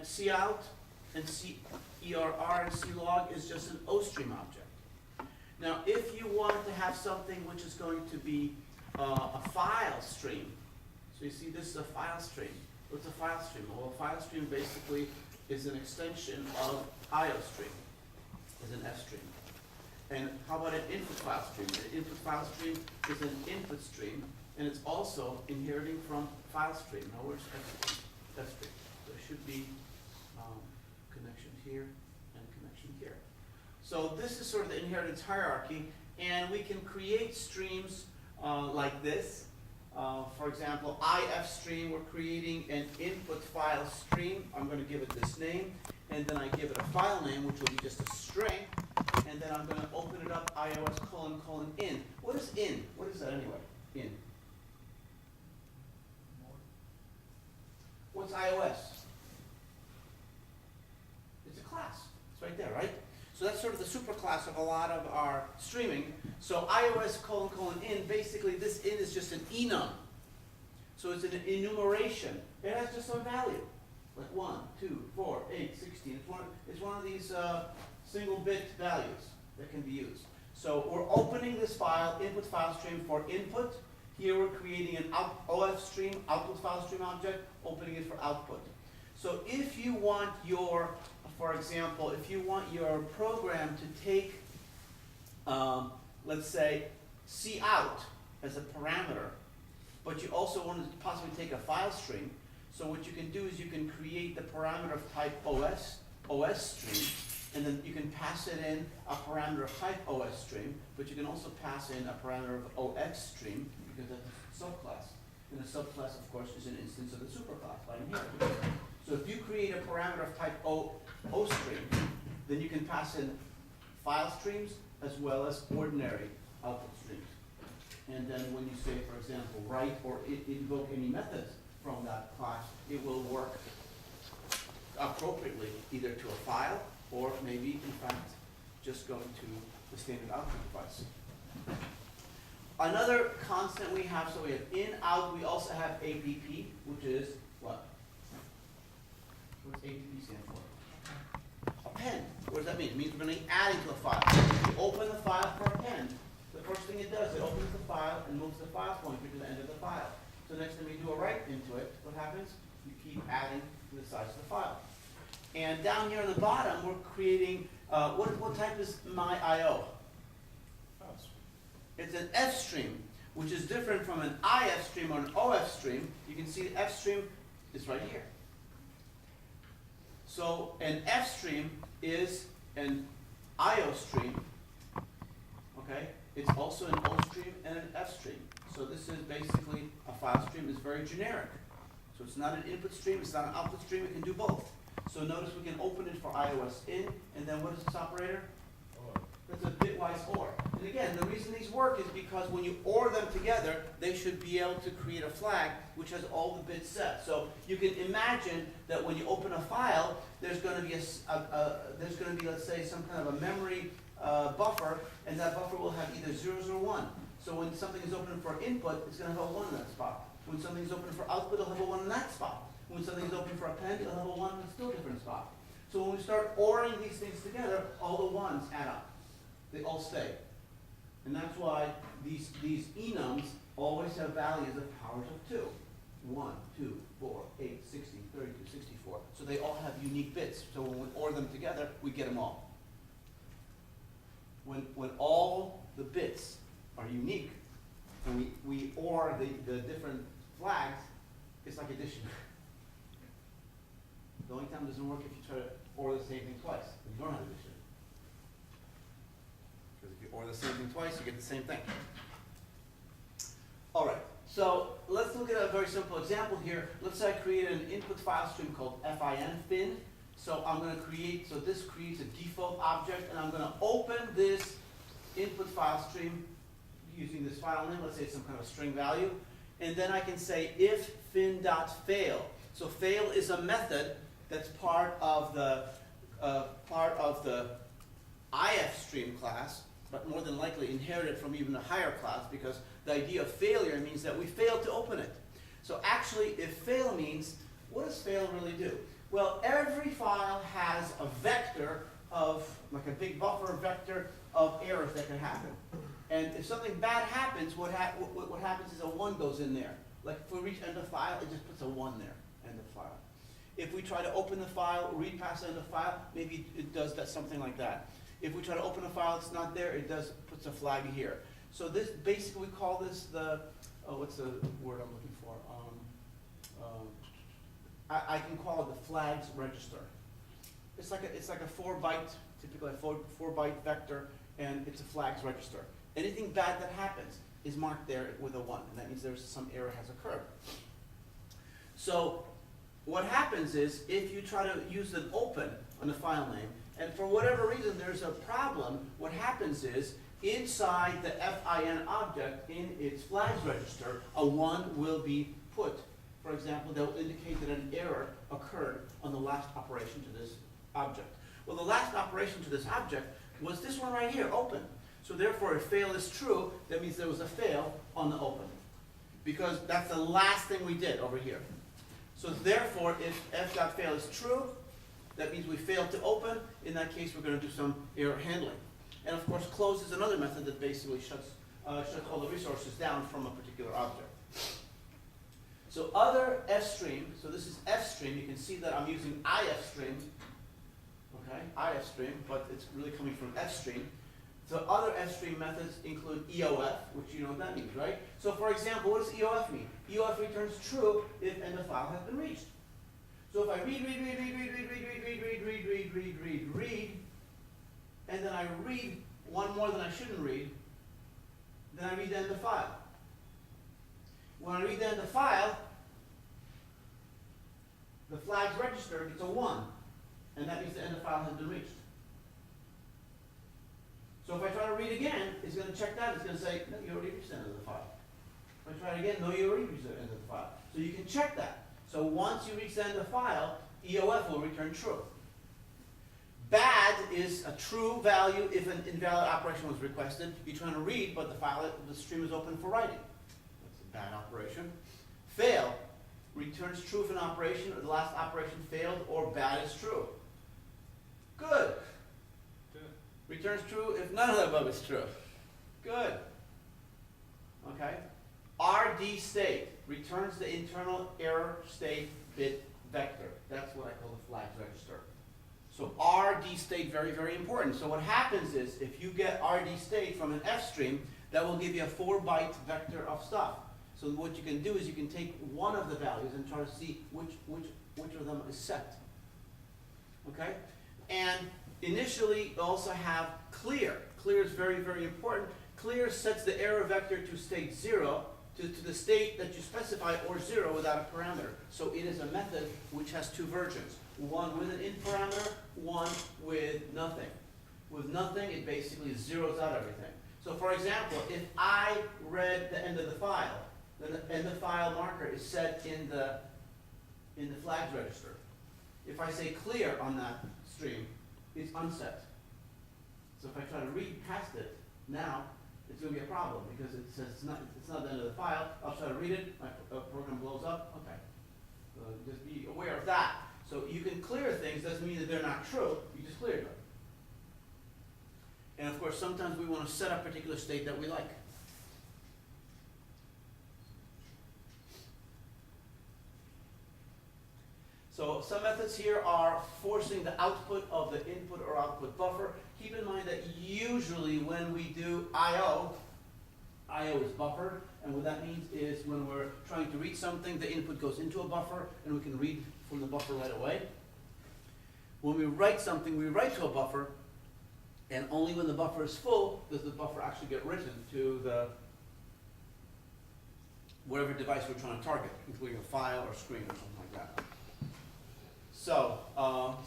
cout and CERR and CLOG is just an OStream object. Now, if you want to have something which is going to be a file stream, so you see this is a file stream. What's a file stream? Well, a file stream basically is an extension of IOStream, is an F stream. And how about an input file stream? An input file stream is an input stream, and it's also inheriting from file stream. In other words, F stream. So there should be connection here and connection here. So this is sort of the inheritance hierarchy, and we can create streams like this. For example, IF stream, we're creating an input file stream. I'm going to give it this name, and then I give it a file name, which will be just a string, and then I'm going to open it up, ios : in. What is in? What is that anyway? In. What's iOS? It's a class. It's right there, right? So that's sort of the superclass of a lot of our streaming. So iOS : in, basically this in is just an enum. So it's an enumeration. It has just some value, like 1, 2, 4, 8, 16. It's one of these single bit values that can be used. So we're opening this file, input file stream, for input. Here we're creating an OF stream, output file stream object, opening it for output. So if you want your, for example, if you want your program to take, let's say, cout as a parameter, but you also want to possibly take a file stream, so what you can do is you can create the parameter of type OS stream, and then you can pass it in a parameter of type OS stream, but you can also pass in a parameter of OX stream, because that's a subclass. And a subclass, of course, is an instance of the superclass by inheritance. So if you create a parameter of type O stream, then you can pass in file streams as well as ordinary output streams. And then when you say, for example, write or invoke any methods from that class, it will work appropriately either to a file or maybe, in fact, just going to the standard output device. Another constant we have, so we have in, out, we also have APP, which is what? What's APP stand for? Append. What does that mean? It means we're going to be adding to a file. If you open the file for append, the first thing it does, it opens the file and moves the file pointer to the end of the file. So next time you do a write into it, what happens? You keep adding to the size of the file. And down here on the bottom, we're creating, what type is my IO? It's an F stream, which is different from an IF stream or an OF stream. You can see the F stream is right here. So an F stream is an IO stream, okay? It's also an O stream and an F stream. So this is basically a file stream. It's very generic. So it's not an input stream, it's not an output stream, it can do both. So notice we can open it for iOS in, and then what is this operator? OR. That's a bitwise OR. And again, the reason these work is because when you OR them together, they should be able to create a flag which has all the bits set. So you can imagine that when you open a file, there's going to be let's say, some kind of a memory buffer, and that buffer will have either zeros or one. So when something is open for input, it's going to have a 1 in that spot. When something is open for output, it'll have a 1 in that spot. When something is open for append, it'll have a 1 in a still different spot. So when we start ORing these things together, all the ones add up. They all stay. And that's why these enums always have values of powers of 2. 1, 2, 4, 8, 16, 32, 64. So they all have unique bits. So when we OR them together, we get them all. When all the bits are unique, and we OR the different flags, it's like addition. The only time it doesn't work if you try to OR the same thing twice. You don't have addition. Because if you OR the same thing twice, you get the same thing. All right, so let's look at a very simple example here. Let's say I created an input file stream called fin. So I'm going to create, so this creates a default object, and I'm going to open this input file stream using this file name. Let's say it's some kind of string value. And then I can say if fin.fail. So fail is a method that's part of the IF stream class, but more than likely inherited from even a higher class, because the idea of failure means that we failed to open it. So actually, if fail means, what does fail really do? Well, every file has a vector of, like a big buffer vector of errors that can happen. And if something bad happens, what happens is a 1 goes in there. Like if we reach end of file, it just puts a 1 there, end of file. If we try to open the file, read past the end of file, maybe it does that, something like that. If we try to open a file, it's not there, it does puts a flag here. So this, basically we call this the, what's the word I'm looking for? I can call it the flags register. It's like a 4-byte, typically a 4-byte vector, and it's a flags register. Anything bad that happens is marked there with a 1, and that means there's some error has occurred. So what happens is, if you try to use an open on the file name, and for whatever reason there's a problem, what happens is, inside the FIN object in its flags register, a 1 will be put. For example, they'll indicate that an error occurred on the last operation to this object. Well, the last operation to this object was this one right here, open. So therefore, if fail is true, that means there was a fail on the open. Because that's the last thing we did over here. So therefore, if f.fail is true, that means we failed to open. In that case, we're going to do some error handling. And of course, close is another method that basically shuts all the resources down from a particular object. So other fstream, so this is fstream, you can see that I'm using IfStream, okay, IfStream, but it's really coming from fstream. So other fstream methods include EOF, which you know what that means, right? So for example, what does EOF mean? EOF returns true if end of file has been reached. So if I read, and then I read one more than I shouldn't read, then I read the end of file. When I read the end of file, the flags register gets a 1, and that means the end of file has been reached. So if I try to read again, it's going to check that. It's going to say, no, you already reached the end of the file. If I try it again, no, you already reached the end of the file. So you can check that. So once you reach the end of the file, EOF will return true. Bad is a true value if an invalid operation was requested. You're trying to read, but the stream is open for writing. That's a bad operation. Fail returns true if an operation or the last operation failed, or bad is true. Good. Returns true if none of the above is true. Good. Okay. RD state returns the internal error state bit vector. That's what I call the flags register. So RD state, very, very important. So what happens is, if you get RD state from an fstream, that will give you a 4-byte vector of stuff. So what you can do is you can take one of the values and try to see which of them is set. Okay? And initially, you also have clear. Clear is very, very important. Clear sets the error vector to state 0, to the state that you specify, or 0 without a parameter. So it is a method which has 2 versions. One with an int parameter, one with nothing. With nothing, it basically zeroes out everything. So for example, if I read the end of the file, then the end of file marker is set in the flags register. If I say clear on that stream, it's unset. So if I try to read past it, now it's going to be a problem because it says it's not the end of the file. I'll try to read it, my program blows up. Okay. So just be aware of that. So you can clear things, doesn't mean that they're not true, you just cleared them. And of course, sometimes we want to set a particular state that we like. So some methods here are forcing the output of the input or output buffer. Keep in mind that usually when we do I.O., I.O. is buffered, and what that means is when we're trying to read something, the input goes into a buffer, and we can read from the buffer right away. When we write something, we write to a buffer, and only when the buffer is full does the buffer actually get written to the whatever device we're trying to target, including a file or screen or something like that. So,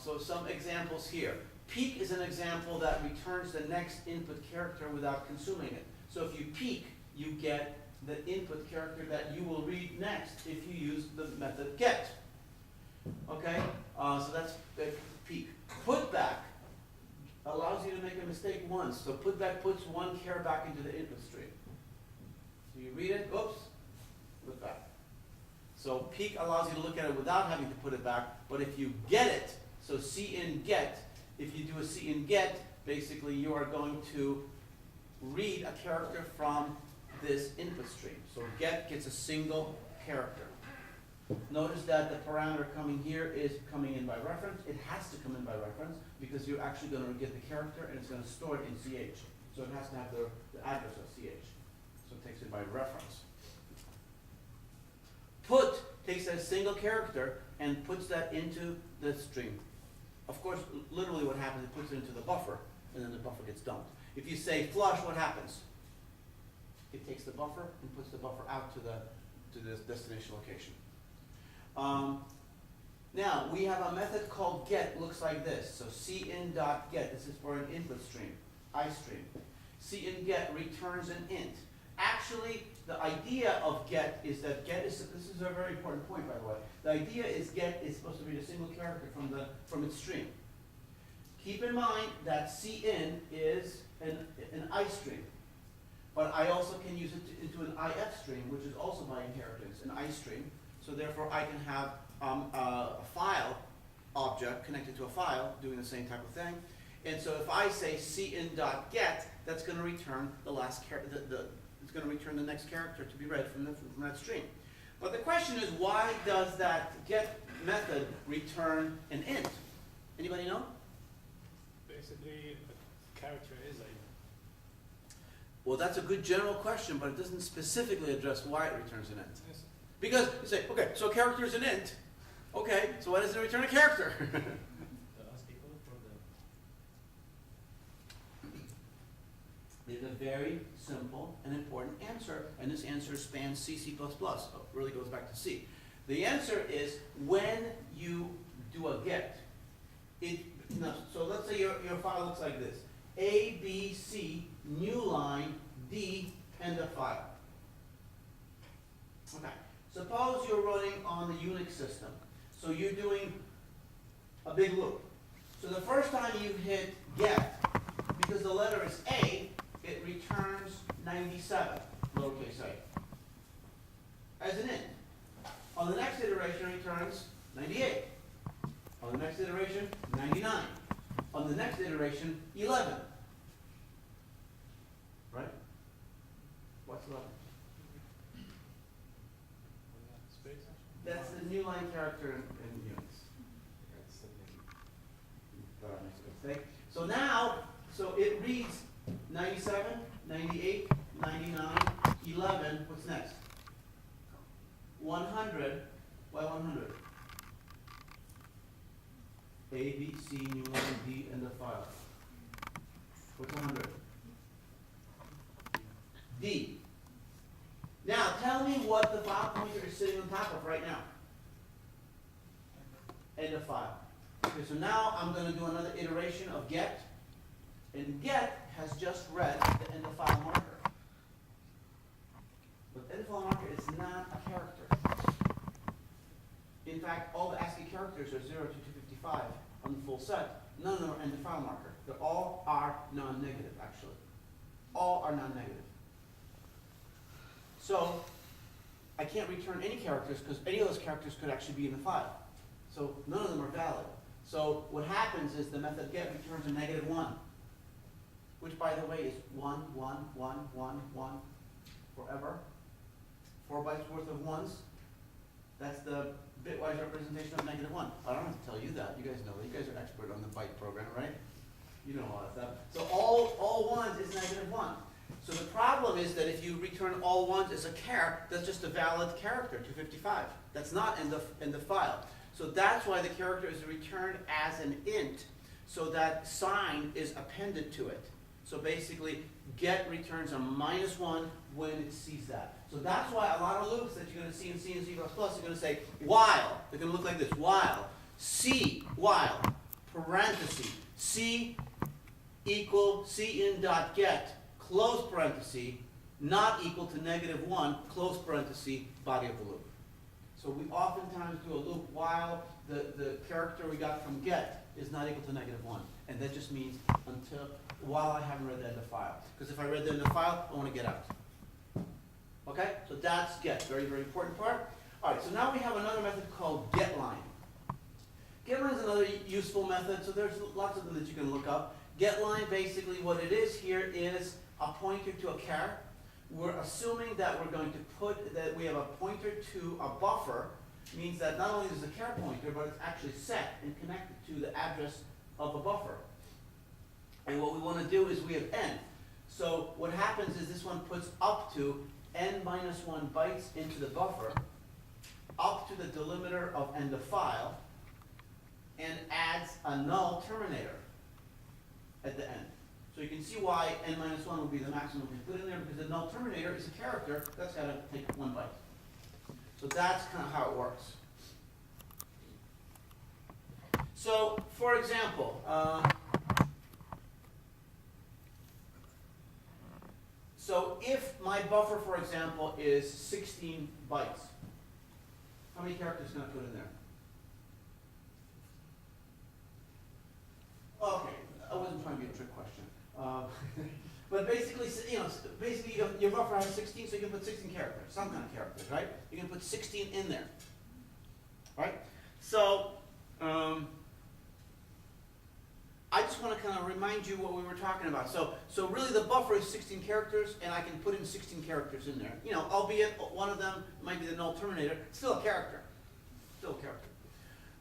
so some examples here. Peek is an example that returns the next input character without consuming it. So if you peek, you get the input character that you will read next if you use the method get. Okay, so that's peek. Putback allows you to make a mistake once. So putback puts one char back into the input stream. So you read it, oops, put back. So peek allows you to look at it without having to put it back, but if you get it, so cin get, if you do a cin get, basically you are going to read a character from this input stream. So get gets a single character. Notice that the parameter coming here is coming in by reference. It has to come in by reference because you're actually going to get the character and it's going to store it in CH. So it has to have the address of CH. So it takes it by reference. Put takes that single character and puts that into the string. Of course, literally what happens, it puts it into the buffer, and then the buffer gets dumped. If you say flush, what happens? It takes the buffer and puts the buffer out to the destination location. Now, we have a method called get, looks like this. So cin.get, this is for an input stream, iStream. Cin.get returns an int. Actually, the idea of get is that get is, this is a very important point, by the way. The idea is get is supposed to read a single character from its stream. Keep in mind that cin is an iStream, but I also can use it into an IfStream, which is also by inheritance, an iStream. So therefore, I can have a file object connected to a file doing the same type of thing. And so if I say cin.get, that's going to return the last it's going to return the next character to be read from that stream. But the question is, why does that get method return an int? Anybody know? Basically, a character is a. Well, that's a good general question, but it doesn't specifically address why it returns an int. Yes. Because you say, okay, so a character is an int. Okay, so why does it return a character? There's a very simple and important answer, and this answer spans C, C++. It really goes back to C. The answer is when you do a get. So let's say your file looks like this. A, B, C, new line, D, end of file. Okay. Suppose you're running on the Unix system. So you're doing a big loop. So the first time you hit get, because the letter is A, it returns 97, lowercase a, as an int. On the next iteration, it returns 98. On the next iteration, 99. On the next iteration, 11. Right? What's 11? That's the new line character in Unix. So now, so it reads 97, 98, 99, 11. What's next? 100. Why 100? A, B, C, new line, D, end of file. What's 100? D. Now, tell me what the file pointer is sitting on top of right now. End of file. Okay, so now I'm going to do another iteration of get. And get has just read the end of file marker. But end of file marker is not a character. In fact, all the ASCII characters are 0 to 255 on the full set. None of them are end of file marker. They all are non-negative, actually. All are non-negative. So I can't return any characters because any of those characters could actually be in the file. So none of them are valid. So what happens is the method get returns a -1, which by the way is 1, 1, 1, 1, 1 forever. 4 bytes worth of ones. That's the bitwise representation of -1. I don't have to tell you that. You guys know that. You guys are expert on the byte program, right? You know all that stuff. So all ones is -1. So the problem is that if you return all ones as a char, that's just a valid character, 255. That's not in the file. So that's why the character is returned as an int, so that sign is appended to it. So basically, get returns a -1 when it sees that. So that's why a lot of loops that you're going to see in C and C++ are going to say while. They're going to look like this: while, C, while, parenthesis, C equal cin.get, close parenthesis, not equal to -1, close parenthesis, body of the loop. So we oftentimes do a loop while the character we got from get is not equal to -1. And that just means while I haven't read the end of file. Because if I read the end of file, I want to get out. Okay? So that's get. Very, very important part. All right, so now we have another method called getLine. GetLine is another useful method, so there's lots of them that you can look up. GetLine, basically what it is here is a pointer to a char. We're assuming that we're going to put, that we have a pointer to a buffer, means that not only is it a char pointer, but it's actually set and connected to the address of a buffer. And what we want to do is we have n. So what happens is this one puts up to n minus 1 bytes into the buffer, up to the delimiter of end of file, and adds a null terminator at the end. So you can see why n minus 1 will be the maximum we put in there, because the null terminator is a character that's got to take 1 byte. So that's kind of how it works. So, for example, so if my buffer, for example, is 16 bytes, how many characters can I put in there? Okay, I wasn't trying to be a trick question. But basically, your buffer has 16, so you can put 16 characters, some kind of characters, right? You can put 16 in there, right? So, I just want to kind of remind you what we were talking about. So really the buffer is 16 characters, and I can put in 16 characters in there. You know, albeit one of them might be the null terminator, it's still a character. Still a character.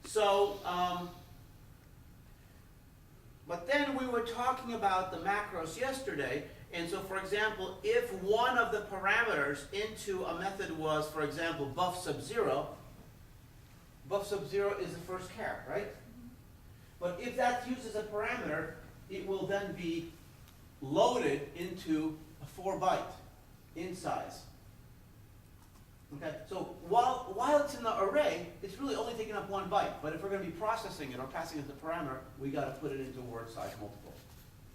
So, but then we were talking about the macros yesterday, and so for example, if one of the parameters into a method was, for example, buff sub 0 is the first char, right? But if that's used as a parameter, it will then be loaded into a 4 byte in size. Okay, so while it's in the array, it's really only taking up 1 byte. But if we're going to be processing it or passing it as a parameter, we got to put it into word size multiple.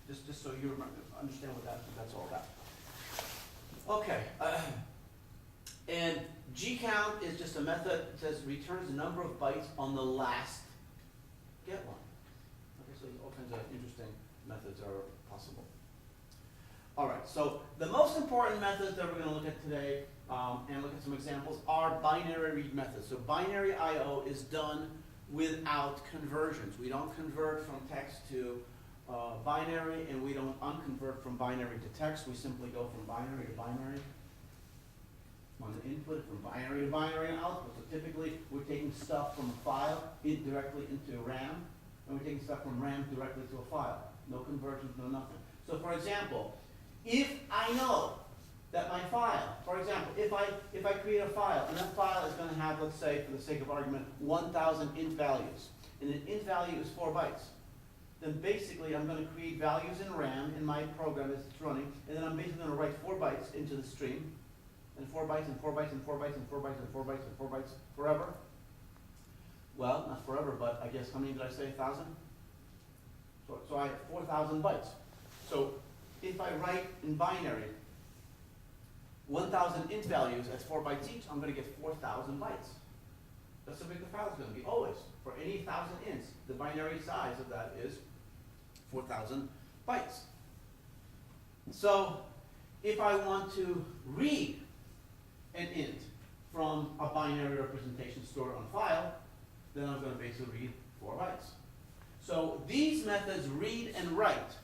Just so you understand what that's all about. Okay, and gcount is just a method that says returns the number of bytes on the last get line. Okay, so all kinds of interesting methods are possible. All right, so the most important methods that we're going to look at today and look at some examples are binary read methods. So binary I/O is done without conversions. We don't convert from text to binary, and we don't unconvert from binary to text. We simply go from binary to binary on the input, from binary to binary on output. So typically, we're taking stuff from a file directly into RAM, and we're taking stuff from RAM directly to a file. No conversions, no nothing. So for example, if I know that my file, for example, if I create a file, and that file is going to have, let's say, for the sake of argument, 1,000 int values, and an int value is 4 bytes, then basically I'm going to create values in RAM in my program as it's running, and then I'm basically going to write 4 bytes into the stream, and 4 bytes, and 4 bytes, and 4 bytes, and 4 bytes, and 4 bytes, and 4 bytes, forever. Well, not forever, but I guess how many did I say, 1,000? So I have 4,000 bytes. So if I write in binary 1,000 int values as 4 bytes each, I'm going to get 4,000 bytes. That's how big the file is going to be, always. For any 1,000 ints, the binary size of that is 4,000 bytes. So if I want to read an int from a binary representation stored on file, then I'm going to basically read 4 bytes. So these methods, read and write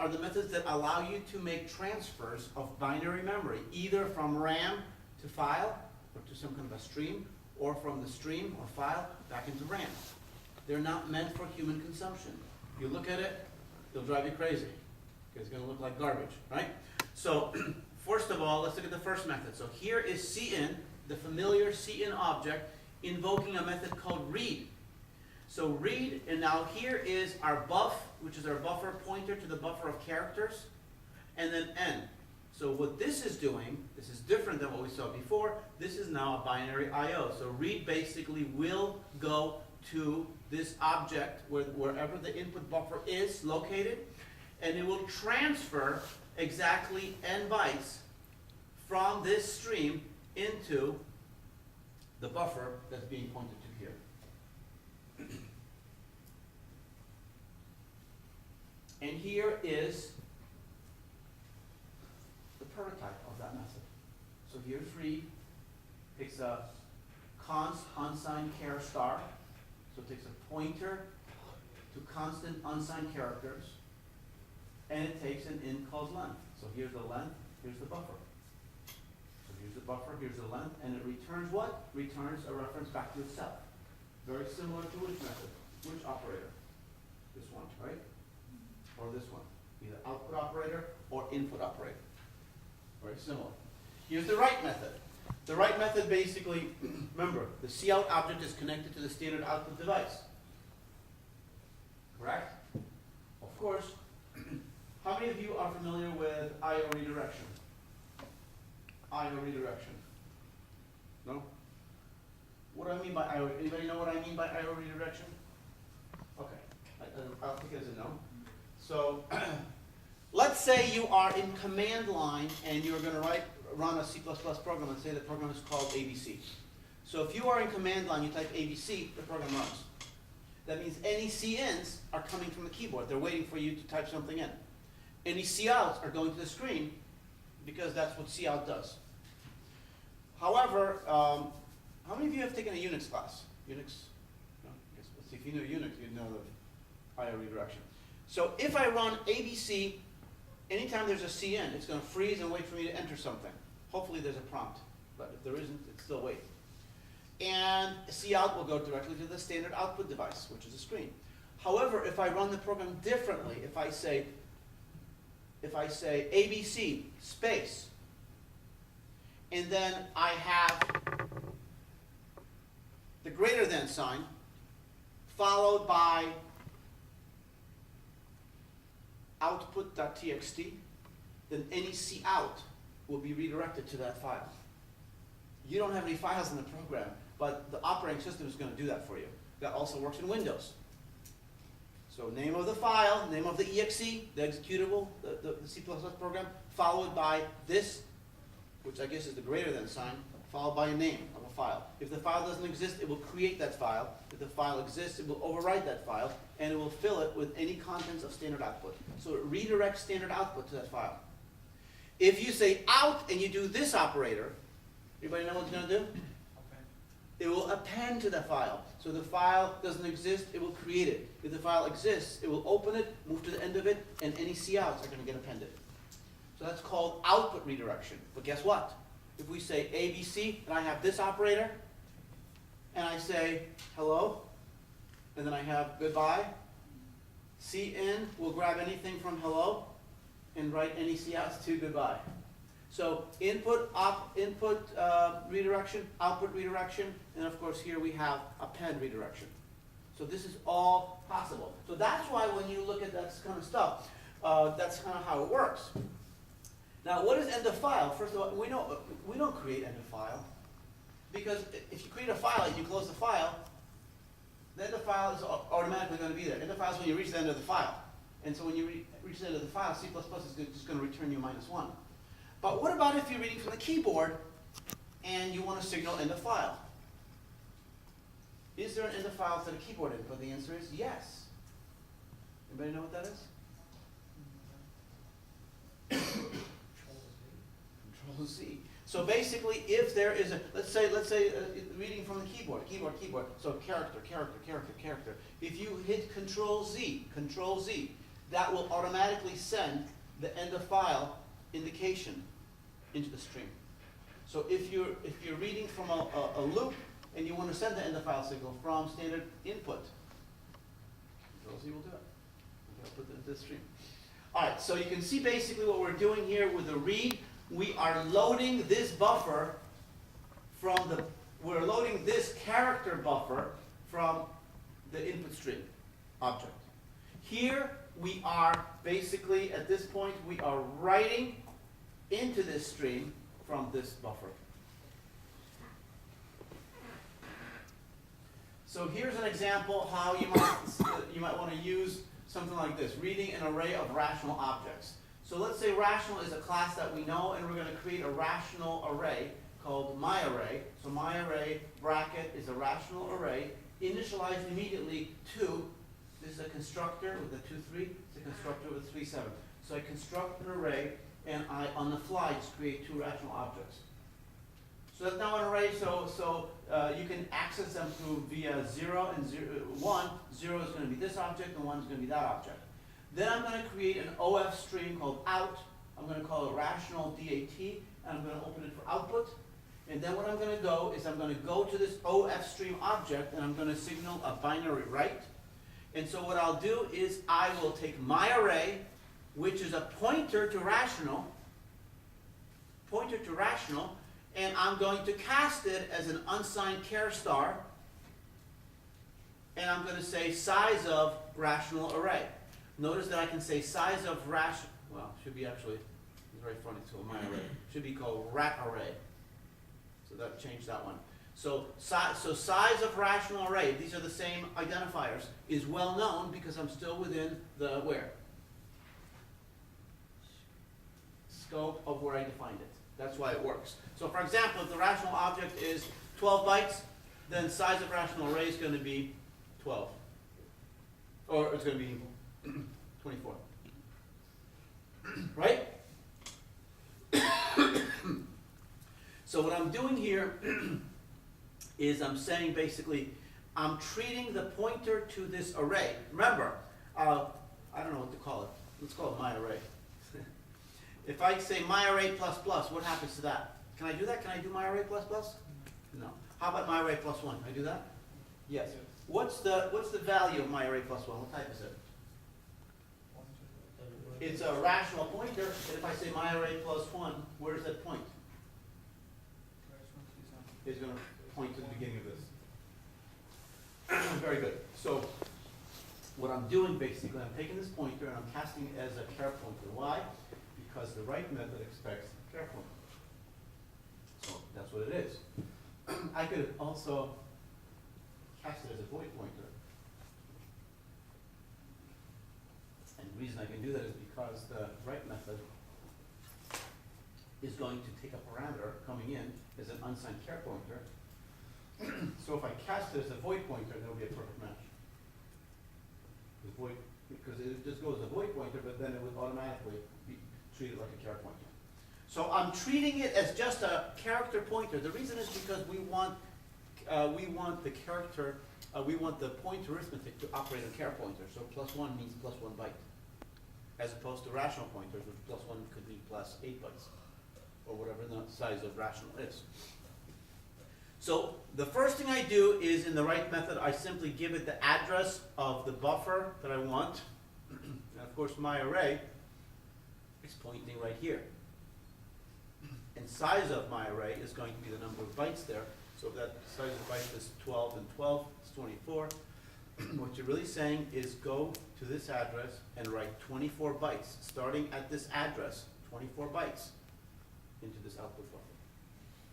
are the methods that allow you to make transfers of binary memory, either from RAM to file, or to some kind of a stream, or from the stream or file back into RAM. They're not meant for human consumption. If you look at it, they'll drive you crazy, because it's going to look like garbage, right? So first of all, let's look at the first method. So here is cin, the familiar cin object, invoking a method called read. So read, and now here is our buff, which is our buffer pointer to the buffer of characters, and then n. So what this is doing, this is different than what we saw before. This is now a binary I/O. So read basically will go to this object wherever the input buffer is located, and it will transfer exactly n bytes from this stream into the buffer that's being pointed to here. And here is the prototype of that method. So here's read, takes a const unsigned char star, so it takes a pointer to constant unsigned characters, and it takes an int called length. So here's the length, here's the buffer. So here's the buffer, here's the length, and it returns what? Returns a reference back to itself. Very similar to which method? Which operator? This one, right? Or this one? Either output operator or input operator. Very similar. Here's the write method. The write method basically, remember, the cout object is connected to the standard output device. Correct? Of course. How many of you are familiar with I/O redirection? I/O redirection. No? What do I mean by I/O? Anybody know what I mean by I/O redirection? Okay, I'll take it as a no. So, let's say you are in command line and you're going to run a C++ program and say the program is called ABC. So if you are in command line, you type ABC, the program runs. That means any C-ins are coming from the keyboard. They're waiting for you to type something in. Any C-outs are going to the screen because that's what C-out does. However, how many of you have taken a Unix class? Unix? No? Yes. Let's see, if you know Unix, you'd know the I/O redirection. So if I run ABC, anytime there's a C-in, it's going to freeze and wait for me to enter something. Hopefully there's a prompt, but if there isn't, it still waits. And C-out will go directly to the standard output device, which is a screen. However, if I run the program differently, if I say ABC space, and then I have the greater than sign followed by output.txt, then any cout will be redirected to that file. You don't have any files in the program, but the operating system is going to do that for you. That also works in Windows. So name of the file, name of the exe, the executable, the C++ program, followed by this, which I guess is the greater than sign, followed by a name of a file. If the file doesn't exist, it will create that file. If the file exists, it will overwrite that file, and it will fill it with any contents of standard output. So it redirects standard output to that file. If you say out and you do this operator, everybody know what it's going to do? It will append to the file. So the file doesn't exist, it will create it. If the file exists, it will open it, move to the end of it, and any couts are going to get appended. So that's called output redirection. But guess what? If we say ABC, and I have this operator, and I say hello, and then I have goodbye, cin will grab anything from hello, and write any couts to goodbye. So input redirection, output redirection, and of course here we have append redirection. So this is all possible. So that's why when you look at that kind of stuff, that's kind of how it works. Now, what is end of file? First of all, we don't create end of file, because if you create a file and you close the file, the end of file is automatically going to be there. End of file is when you reach the end of the file, and so when you reach the end of the file, C++ is just going to return you -1. But what about if you're reading from the keyboard and you want to signal end of file? Is there an end of file to the keyboard input? The answer is yes. Anybody know what that is? Control Z. So basically, if there is a, let's say reading from the keyboard, so character. If you hit Control Z, that will automatically send the end of file indication into the stream. So if you're reading from a loop and you want to send the end of file signal from standard input, Control Z will do it. I'll put it into the stream. All right, so you can see basically what we're doing here with the read. We are loading this buffer we're loading this character buffer from the input stream object. Here we are basically, at this point, we are writing into this stream from this buffer. So here's an example how you might want to use something like this, reading an array of rational objects. So let's say rational is a class that we know, and we're going to create a rational array called myArray. So myArray bracket is a rational array initialized immediately to, this is a constructor with a 2-3, it's a constructor with a 3-7. So I construct an array, and I, on the fly, just create two rational objects. So that's now an array, so you can access them through via 0 and 1. 0 is going to be this object, and 1 is going to be that object. Then I'm going to create an OF stream called out. I'm going to call it rational DAT, and I'm going to open it for output. And then what I'm going to go is I'm going to go to this OF stream object, and I'm going to signal a binary write. And so what I'll do is I will take my array, which is a pointer to rational, and I'm going to cast it as an unsigned char star, and I'm going to say size of rational array. Notice that I can say size of rational, well, should be actually, it's very funny, so my array, should be called rat array. So that changed that one. So size of rational array, these are the same identifiers, is well known because I'm still within the where? Scope of where I defined it. That's why it works. So for example, if the rational object is 12 bytes, then size of rational array is going to be 12. Or it's going to be 24. Right? So what I'm doing here is I'm saying basically, I'm treating the pointer to this array. Remember, I don't know what to call it. Let's call it my array. If I say my array plus plus, what happens to that? Can I do that? Can I do my array plus plus? No. How about my array plus 1? Can I do that? Yes. What's the value of my array plus 1? What type is it? It's a rational pointer. And if I say my array plus 1, where does that point? It's going to point to the beginning of this. Very good. So what I'm doing basically, I'm taking this pointer and I'm casting it as a char pointer. Why? Because the write method expects char pointer. So that's what it is. I could also cast it as a void pointer. And the reason I can do that is because the write method is going to take a parameter coming in as an unsigned char pointer. So if I cast it as a void pointer, that'll be a perfect match. The void, because it just goes as a void pointer, but then it would automatically be treated like a char pointer. So I'm treating it as just a character pointer. The reason is because we want the character, we want the pointer arithmetic to operate on char pointer. So plus 1 means plus 1 byte, as opposed to rational pointers, which plus 1 could be plus 8 bytes, or whatever the size of rational is. So the first thing I do is in the write method, I simply give it the address of the buffer that I want. And of course, my array is pointing right here. And size of my array is going to be the number of bytes there. So if that size of bytes is 12 and 12, it's 24. What you're really saying is go to this address and write 24 bytes, starting at this address, 24 bytes into this output buffer.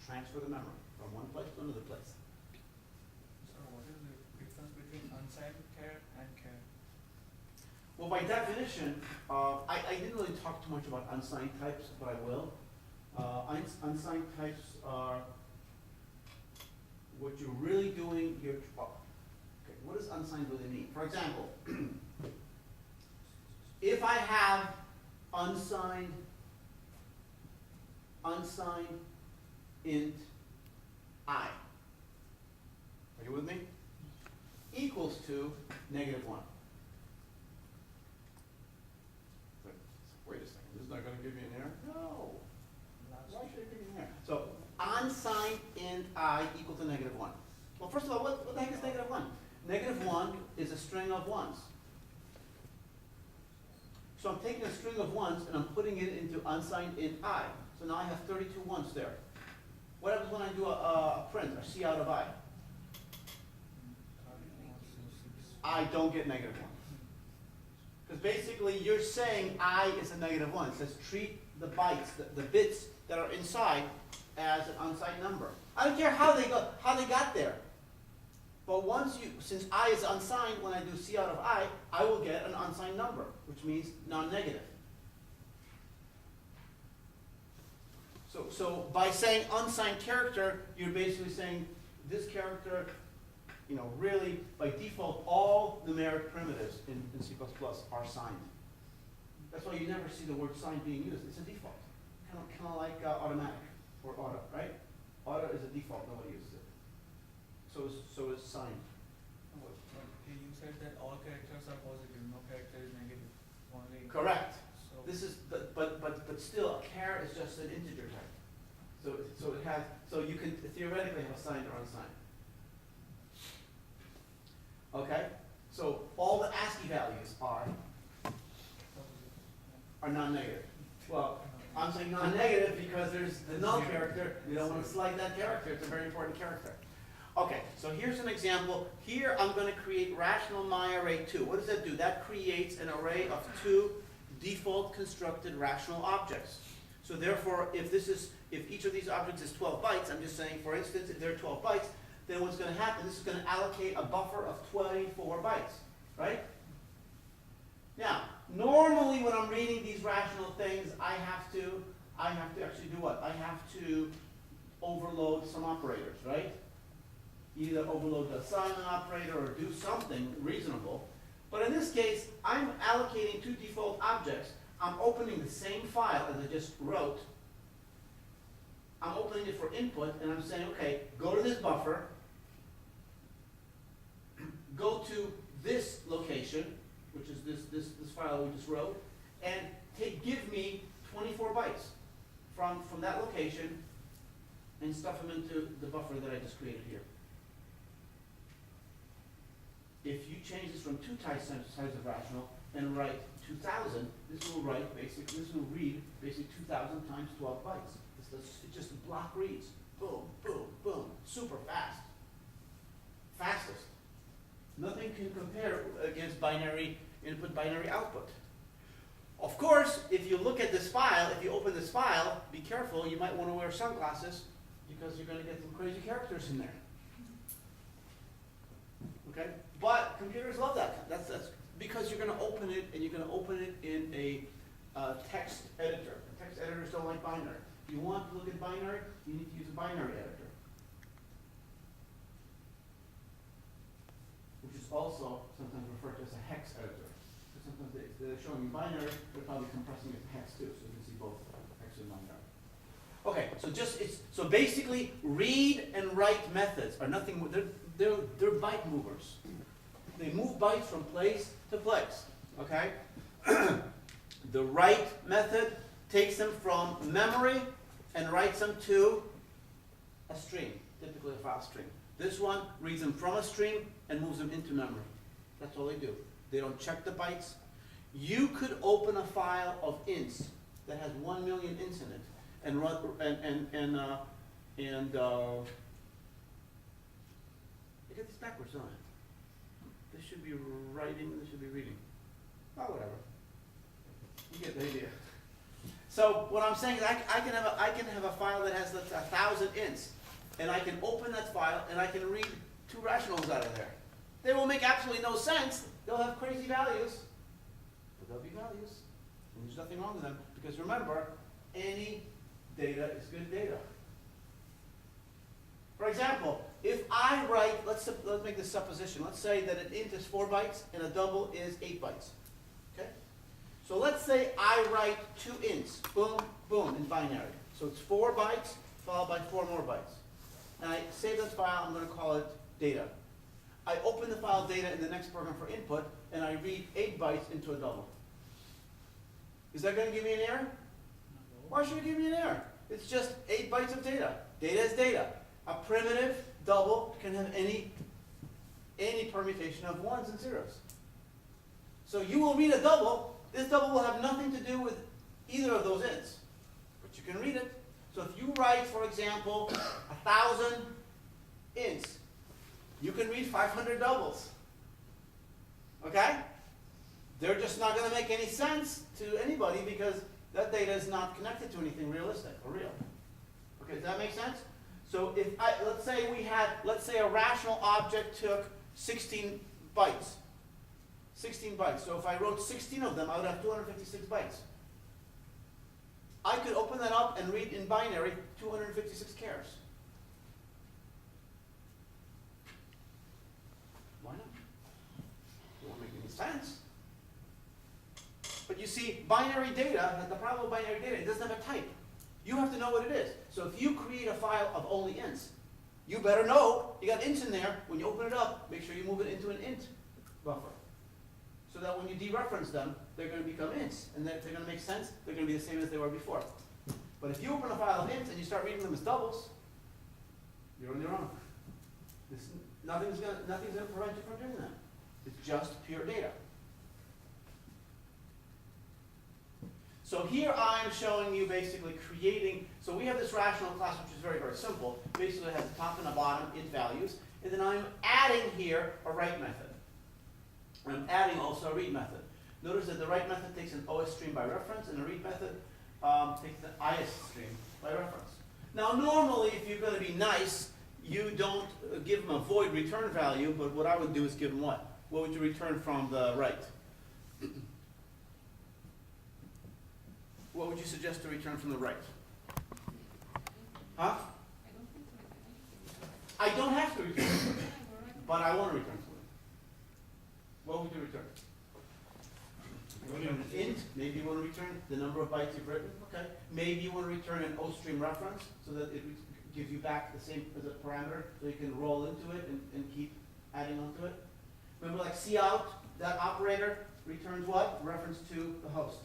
Transfer the memory from one place to another place. So what is the difference between unsigned char and char? Well, by definition, I didn't really talk too much about unsigned types, but I will. Unsigned types are what you're really doing. Okay, what does unsigned really mean? For example, if I have unsigned int I, are you with me? Equals to -1. Wait a second, this is not going to give me an error? No. Why should it give me an error? So unsigned int I equal to -1. Well, first of all, what the heck is -1? -1 is a string of ones. So I'm taking a string of ones and I'm putting it into unsigned int I. So now I have 32 ones there. What happens when I do a print, or C out of I? I don't get -1. Because basically you're saying I is a -1. It says treat the bytes, the bits that are inside as an unsigned number. I don't care how they got there. But since I is unsigned, when I do C out of I will get an unsigned number, which means non-negative. So by saying unsigned character, you're basically saying this character, really, by default, all numeric primitives in C++ are signed. That's why you never see the word signed being used. It's a default. Kind of like automatic or auto, right? Auto is a default, nobody uses it. So is sign. But you said that all characters are positive, no character is negative, only. Correct. So. This is, but still, a char is just an integer type. So it has, so you can theoretically have a signed or unsigned. Okay? So all the ASCII values are non-negative. Well, I'm saying non-negative because there's the null character. We don't want to slide that character. It's a very important character. Okay, so here's an example. Here I'm going to create rational myArray2. What does that do? That creates an array of 2 default constructed rational objects. So therefore, if each of these objects is 12 bytes, I'm just saying, for instance, if they're 12 bytes, then what's going to happen, this is going to allocate a buffer of 24 bytes, right? Now, normally when I'm reading these rational things, I have to actually do what? I have to overload some operators, right? Either overload the assignment operator or do something reasonable. But in this case, I'm allocating 2 default objects. I'm opening the same file as I just wrote. I'm opening it for input, and I'm saying, okay, go to this buffer, go to this location, which is this file we just wrote, and give me 24 bytes from that location, and stuff them into the buffer that I just created here. If you change this from 2 types of rational and write 2000, this will read basically 2000 times 12 bytes. It just block reads. Boom, boom, boom. Super fast. Fastest. Nothing can compare against binary input, binary output. Of course, if you look at this file, if you open this file, be careful, you might want to wear sunglasses because you're going to get some crazy characters in there. Okay? But computers love that. That's because you're going to open it, and you're going to open it in a text editor. Text editors don't like binary. If you want to look at binary, you need to use a binary editor, which is also sometimes referred to as a hex editor. So sometimes they're showing you binary, they're probably compressing it to hex too, so you can see both hex and binary. Okay, so basically, read and write methods are nothing more. They're byte movers. They move bytes from place to place. Okay. The write method takes them from memory and writes them to a stream, typically a file stream. This one reads them from a stream and moves them into memory. That's all they do. They don't check the bytes. You could open a file of ints that has 1 million ints in it and run I get this backwards, don't I? This should be writing, this should be reading. Oh, whatever. You get the idea. So what I'm saying is I can have a file that has 1,000 ints, and I can open that file and I can read 2 rationals out of there. They will make absolutely no sense. They'll have crazy values, but they'll be values, and there's nothing wrong with them because remember, any data is good data. For example, if I write, let's make this supposition. Let's say that an int is 4 bytes and a double is 8 bytes. Okay? So let's say I write 2 ints, boom, boom, in binary. So it's 4 bytes followed by 4 more bytes. And I save that file, I'm going to call it data. I open the file data in the next program for input, and I read 8 bytes into a double. Is that going to give me an error? Why should it give me an error? It's just 8 bytes of data. Data is data. A primitive double can have any permutation of 1s and 0s. So you will read a double. This double will have nothing to do with either of those ints, but you can read it. So if you write, for example, 1,000 ints, you can read 500 doubles. Okay? They're just not going to make any sense to anybody because that data is not connected to anything realistic or real. Okay, does that make sense? So if let's say a rational object took 16 bytes. 16 bytes. So if I wrote 16 of them, I would have 256 bytes. I could open that up and read in binary 256 chars. Why not? It won't make any sense. But you see, binary data, the problem with binary data, it doesn't have a type. You have to know what it is. So if you create a file of only ints, you better know you got ints in there. When you open it up, make sure you move it into an int buffer. So that when you dereference them, they're going to become ints. And if they're going to make sense, they're going to be the same as they were before. But if you open a file of ints and you start reading them as doubles, you're on your own. Nothing's going to prevent you from doing that. It's just pure data. So here I'm showing you basically creating, so we have this rational class which is very, very simple. Basically it has a top and a bottom int values. And then I'm adding here a write method. And I'm adding also a read method. Notice that the write method takes an OS stream by reference and the read method takes the IS stream by reference. Now normally if you're going to be nice, you don't give them a void return value, but what I would do is give them what? What would you return from the write? What would you suggest to return from the write? Huh? I don't have to return something, but I want to return something. What would you return? An int, maybe you want to return the number of bytes you've written, okay. Maybe you want to return an O-stream reference so that it gives you back the same as a parameter so you can roll into it and keep adding onto it. Remember like cout, that operator returns what? Reference to the host.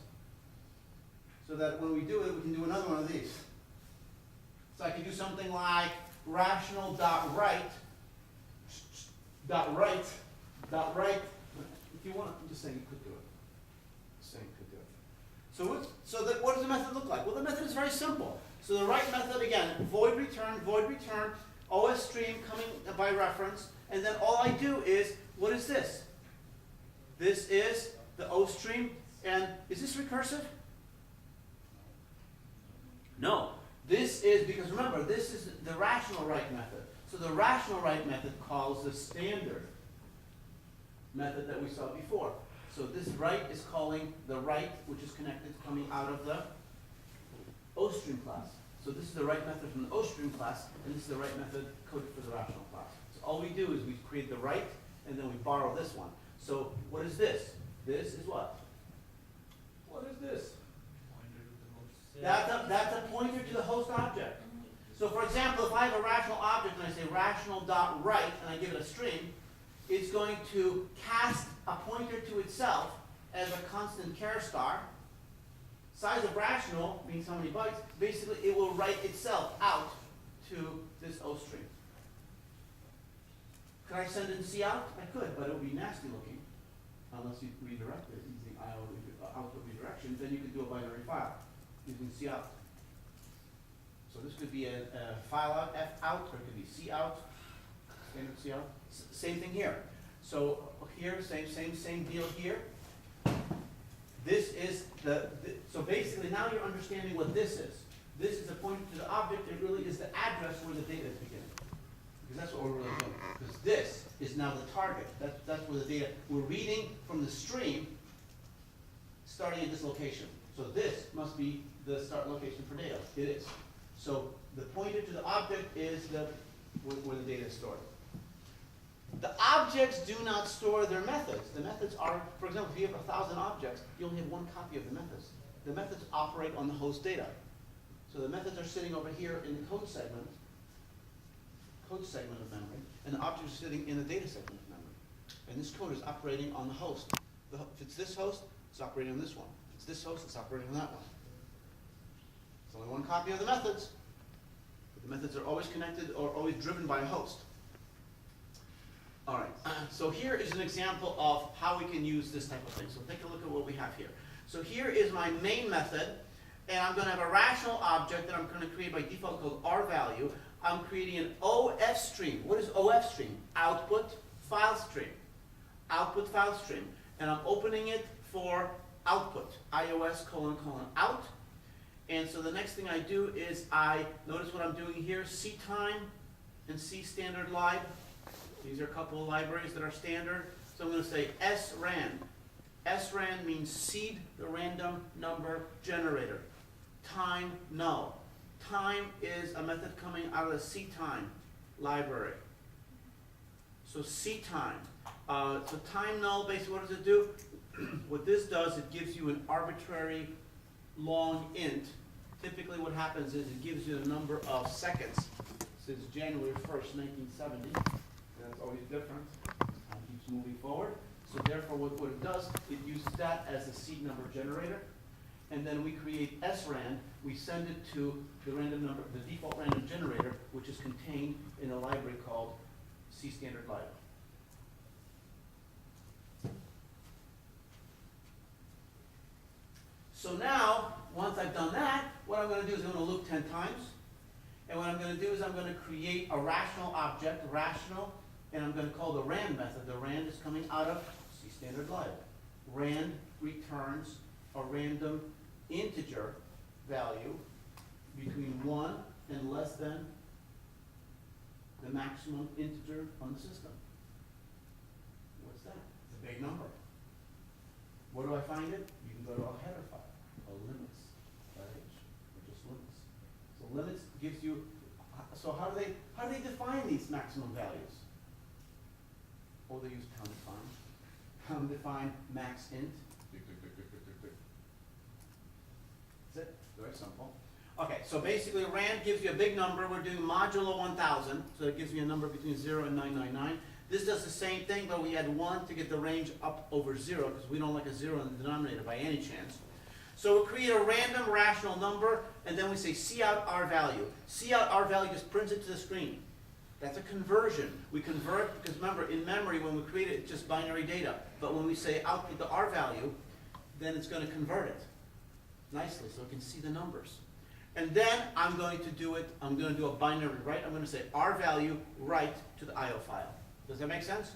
So that when we do it, we can do another one of these. So I can do something like rational.write. If you want, I'm just saying you could do it. Just saying you could do it. So what does the method look like? Well, the method is very simple. So the write method, again, void return, OS stream coming by reference, and then all I do is, what is this? This is the O stream, and is this recursive? No. This is, because remember, this is the rational write method. So the rational write method calls the standard method that we saw before. So this write is calling the write, which is connected coming out of the OStream class. So this is the write method from the OStream class, and this is the write method coded for the rational class. So all we do is we create the write, and then we borrow this one. So what is this? This is what? What is this? That's a pointer to the host object. So for example, if I have a rational object and I say rational.write and I give it a string, it's going to cast a pointer to itself as a constant char star. Size of rational means how many bytes. Basically, it will write itself out to this O stream. Could I send in cout? I could, but it would be nasty looking unless you redirect it using output redirection. Then you could do a binary file using cout. So this could be a file out, f out, or it could be cout, standard cout. Same thing here. So here, same deal here. This is so basically now you're understanding what this is. This is a pointer to the object. It really is the address where the data is beginning. Because that's what we're really doing. Because this is now the target. That's where the data, we're reading from the stream starting at this location. So this must be the start location for data. It is. So the pointer to the object is where the data is stored. The objects do not store their methods. The methods are, for example, if you have 1,000 objects, you only have one copy of the methods. The methods operate on the host data. So the methods are sitting over here in the code segment of memory, and the objects are sitting in the data segment of memory. And this code is operating on the host. If it's this host, it's operating on this one. If it's this host, it's operating on that one. It's only one copy of the methods. But the methods are always connected or always driven by a host. All right, so here is an example of how we can use this type of thing. So take a look at what we have here. So here is my main method, and I'm going to have a rational object that I'm going to create by default called rValue. I'm creating an OF stream. What is OF stream? Output file stream. Output file stream. And I'm opening it for output, iOS : out. And so the next thing I do is notice what I'm doing here, ctime and cstandard_lib. These are a couple of libraries that are standard. So I'm going to say sran. Sran means seed the random number generator. Time null. Time is a method coming out of the ctime library. So ctime. So time null, basically what does it do? What this does, it gives you an arbitrary long int typically what happens is it gives you the number of seconds since January 1st, 1970. That's always different. Time keeps moving forward. So therefore, what it does, it uses that as a seed number generator. And then we create SRAND. We send it to the random number, the default random generator, which is contained in a library called C Standard Library. So now, once I've done that, what I'm going to do is I'm going to loop 10 times. And what I'm going to do is I'm going to create a rational object, rational, and I'm going to call the RAND method. The RAND is coming out of C Standard Library. RAND returns a random integer value between 1 and less than the maximum integer on the system. What's that? It's a big number. Where do I find it? You can go to a header file called limits.h, or just limits. So limits gives you, so how do they define these maximum values? Oh, they use pound define. Pound define max int. That's it. Very simple. Okay, so basically RAND gives you a big number. We're doing modulo 1000, so it gives me a number between 0 and 999. This does the same thing, but we add 1 to get the range up over 0, because we don't like a 0 in the denominator by any chance. So we'll create a random rational number, and then we say C out R value. C out R value just prints it to the screen. That's a conversion. We convert, because remember, in memory, when we create it, it's just binary data. But when we say output the R value, then it's going to convert it nicely, so we can see the numbers. And then I'm going to do it, I'm going to do a binary write. I'm going to say R value write to the IO file. Does that make sense?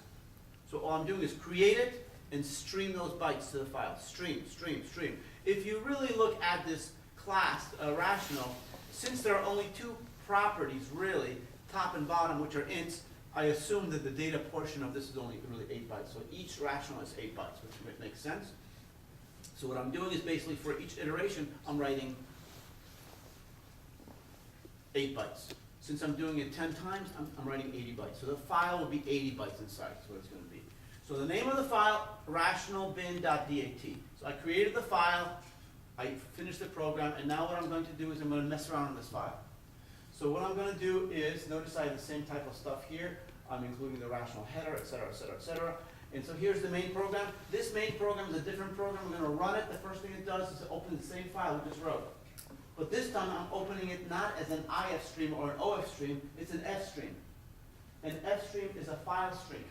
So all I'm doing is create it and stream those bytes to the file. Stream, stream, stream. If you really look at this class, rational, since there are only two properties, really, top and bottom, which are ints, I assume that the data portion of this is only really 8 bytes. So each rational is 8 bytes, which makes sense. So what I'm doing is basically for each iteration, I'm writing 8 bytes. Since I'm doing it 10 times, I'm writing 80 bytes. So the file will be 80 bytes inside, is what it's going to be. So the name of the file, rationalbin.dat. So I created the file, I finished the program, and now what I'm going to do is I'm going to mess around with this file. So what I'm going to do is, notice I have the same type of stuff here. I'm including the rational header, et cetera, et cetera, et cetera. And so here's the main program. This main program is a different program. We're going to run it. The first thing it does is to open the same file we just wrote. But this time I'm opening it not as an IF stream or an OF stream, it's an F stream. An F stream is a file stream,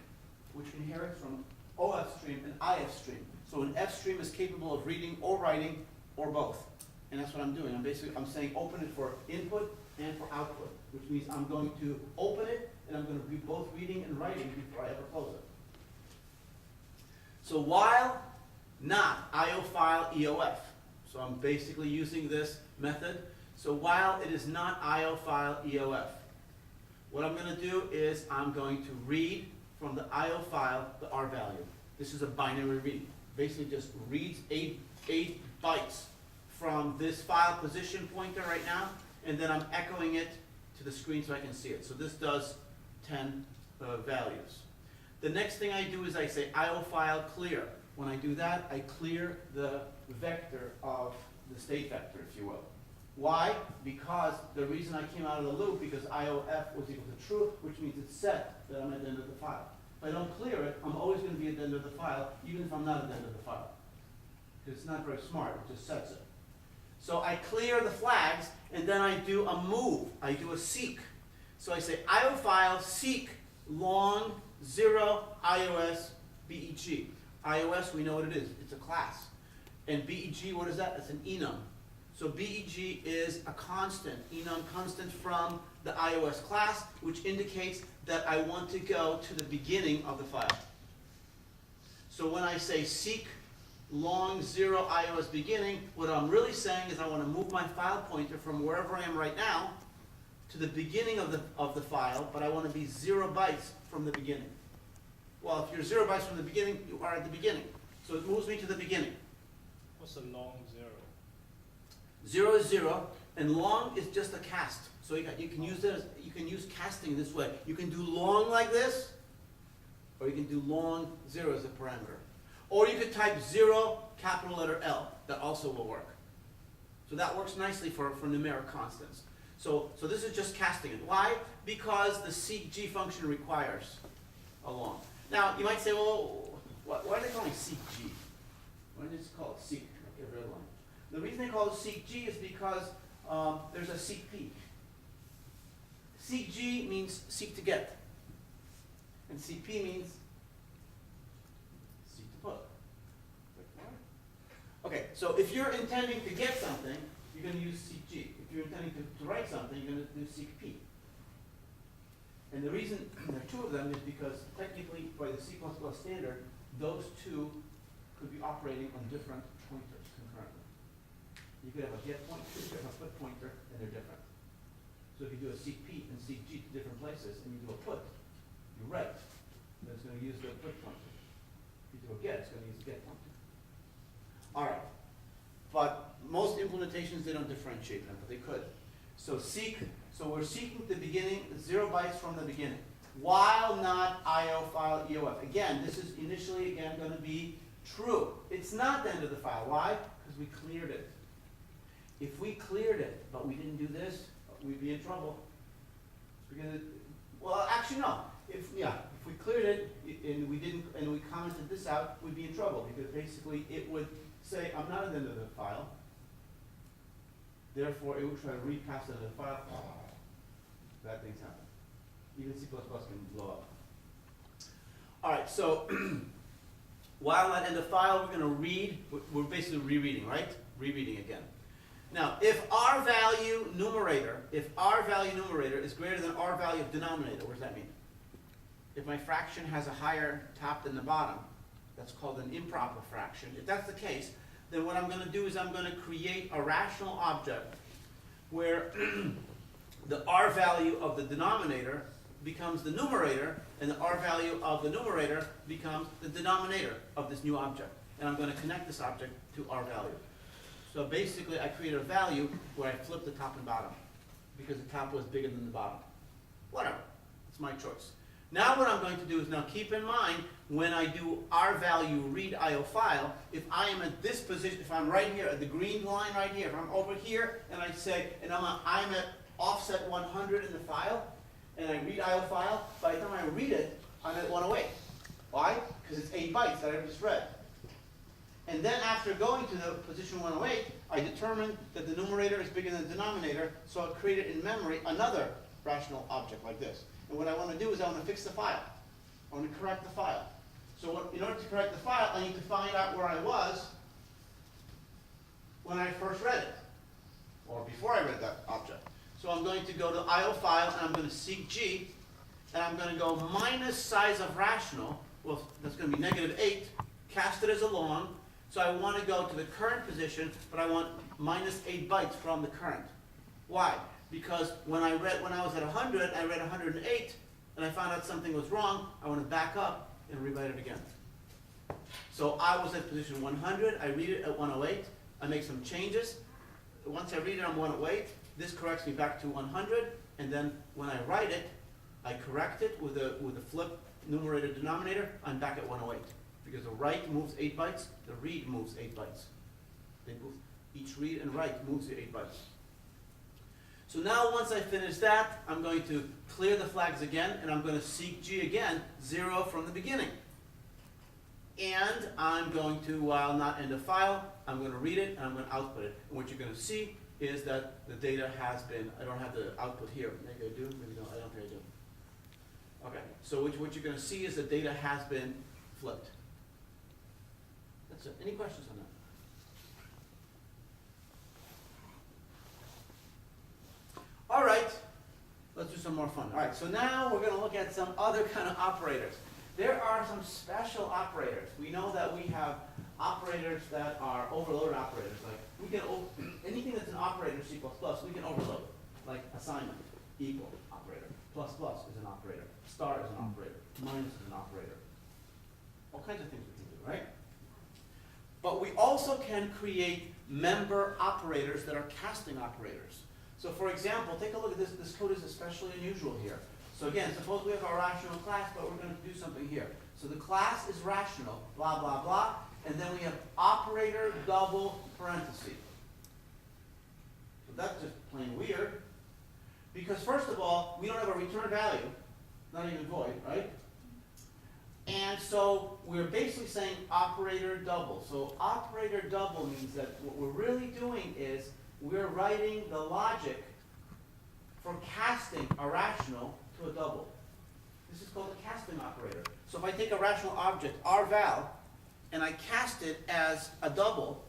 which inherits from OF stream and IF stream. So an F stream is capable of reading or writing or both. And that's what I'm doing. I'm saying open it for input and for output, which means I'm going to open it and I'm going to be both reading and writing before I ever close it. So while not IO file EOF, so I'm basically using this method. So while it is not IO file EOF, what I'm going to do is I'm going to read from the IO file the R value. This is a binary read. Basically just reads 8 bytes from this file position pointer right now, and then I'm echoing it to the screen so I can see it. So this does 10 values. The next thing I do is I say IO file clear. When I do that, I clear the vector of the state vector, if you will. Why? Because the reason I came out of the loop, because IOF was equal to true, which means it's set that I'm at the end of the file. If I don't clear it, I'm always going to be at the end of the file, even if I'm not at the end of the file. Because it's not very smart, it just sets it. So I clear the flags, and then I do a move. I do a seek. So I say IO file seek long 0 iOS BEG. iOS, we know what it is. It's a class. And BEG, what is that? That's an enum. So BEG is a constant, enum constant from the iOS class, which indicates that I want to go to the beginning of the file. So when I say seek long 0 iOS beginning, what I'm really saying is I want to move my file pointer from wherever I am right now to the beginning of the file, but I want to be 0 bytes from the beginning. Well, if you're 0 bytes from the beginning, you are at the beginning. So it moves me to the beginning. What's a long 0? 0 is 0, and long is just a cast. So you can use this. You can use casting this way. You can do long like this, or you can do long 0 as a parameter. Or you could type 0, capital letter L. That also will work. So that works nicely for numeric constants. So this is just casting it. Why? Because the seek G function requires a long. Now, you might say, well, why are they calling seek G? Why don't they just call it seek, like every other one? The reason they call it seek G is because there's a seek P. Seek G means seek to get. And seek P means seek to put. Okay, so if you're intending to get something, you're going to use seek G. If you're intending to write something, you're going to do seek P. And the reason there are two of them is because technically, by the C++ standard, those two could be operating on different pointers concurrently. You could have a get pointer, you could have a put pointer, and they're different. So if you do a seek P and seek G to different places, and you do a put, you write, then it's going to use the put pointer. If you do a get, it's going to use the get pointer. All right, but most implementations, they don't differentiate them, but they could. So seek, so we're seeking the beginning, 0 bytes from the beginning, while not IO file EOF. Again, this is initially, again, going to be true. It's not the end of the file. Why? Because we cleared it. If we cleared it, but we didn't do this, we'd be in trouble. Because well, actually, no. If we cleared it and we didn't, and we commented this out, we'd be in trouble because basically it would say, I'm not at the end of the file. Therefore, it would try to read past the end of the file. Bad things happen. Even C++ can blow up. All right, so while not in the file, we're going to read. We're basically rereading, right? Rereading again. Now, if R value numerator is greater than R value of denominator, what does that mean? If my fraction has a higher top than the bottom, that's called an improper fraction. If that's the case, then what I'm going to do is I'm going to create a rational object where the R value of the denominator becomes the numerator, and the R value of the numerator becomes the denominator of this new object. And I'm going to connect this object to R value. So basically, I created a value where I flipped the top and bottom because the top was bigger than the bottom. Whatever. It's my choice. Now what I'm going to do is now keep in mind when I do R value read IO file, if I am at this position, if I'm right here at the green line right here, if I'm over here and I say, and I'm at offset 100 in the file, and I read IO file, by the time I read it, I'm at 108. Why? Because it's 8 bytes that I just read. And then after going to the position 108, I determined that the numerator is bigger than the denominator, so I created in memory another rational object like this. And what I want to do is I want to fix the file. I want to correct the file. So in order to correct the file, I need to find out where I was when I first read it, or before I read that object. So I'm going to go to IO file, and I'm going to seek G, and I'm going to go minus size of rational. Well, that's going to be -8, cast it as a long. So I want to go to the current position, but I want minus 8 bytes from the current. Why? Because when I was at 100, I read 108, and I found out something was wrong. I want to back up and rewrite it again. So I was at position 100. I read it at 108. I make some changes. Once I read it on 108, this corrects me back to 100. And then when I write it, I correct it with a flip numerator denominator. I'm back at 108. Because the write moves 8 bytes, the read moves 8 bytes. They move, each read and write moves the 8 bytes. So now once I finish that, I'm going to clear the flags again, and I'm going to seek G again, 0 from the beginning. And I'm going to, while not end the file, I'm going to read it, and I'm going to output it. And what you're going to see is that the data has been, I don't have the output here. Maybe I do, maybe I don't think I do. Okay, so what you're going to see is the data has been flipped. That's it. Any questions on that? All right, let's do some more fun. All right, so now we're going to look at some other kind of operators. There are some special operators. We know that we have operators that are overload operators. Like we can anything that's an operator in C++, we can overload. Like assignment, equal operator, plus is an operator, star is an operator, minus is an operator. All kinds of things we can do, right? But we also can create member operators that are casting operators. So for example, take a look at this. This code is especially unusual here. So again, suppose we have our rational class, but we're going to do something here. So the class is rational, blah, blah, blah, and then we have operator double parenthesis. That's just plain weird. Because first of all, we don't have a return value, not even void, right? And so we're basically saying operator double. So operator double means that what we're really doing is we're writing the logic for casting a rational to a double. This is called a casting operator. So if I take a rational object, R-val, and I cast it as a double,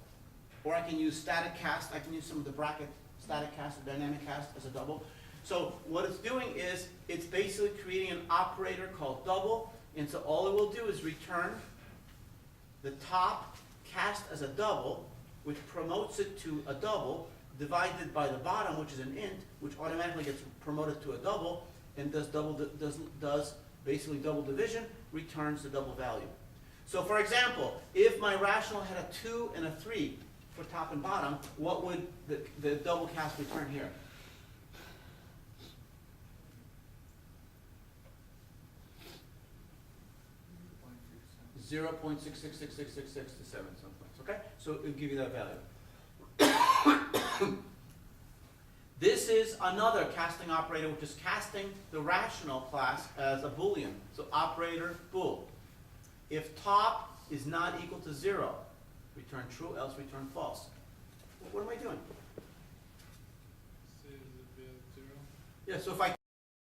or I can use static cast, I can use some of the bracket static cast or dynamic cast as a double. So what it's doing is it's basically creating an operator called double, and so all it will do is return the top cast as a double, which promotes it to a double, divided by the bottom, which is an int, which automatically gets promoted to a double, and does basically double division, returns the double value. So for example, if my rational had a 2 and a 3 for top and bottom, what would the double cast return here? 0.66666667 someplace, okay? So it'll give you that value. This is another casting operator, which is casting the rational class as a Boolean. So operator bool. If top is not equal to 0, return true, else return false. What am I doing? This is a bit 0. Yeah, so if I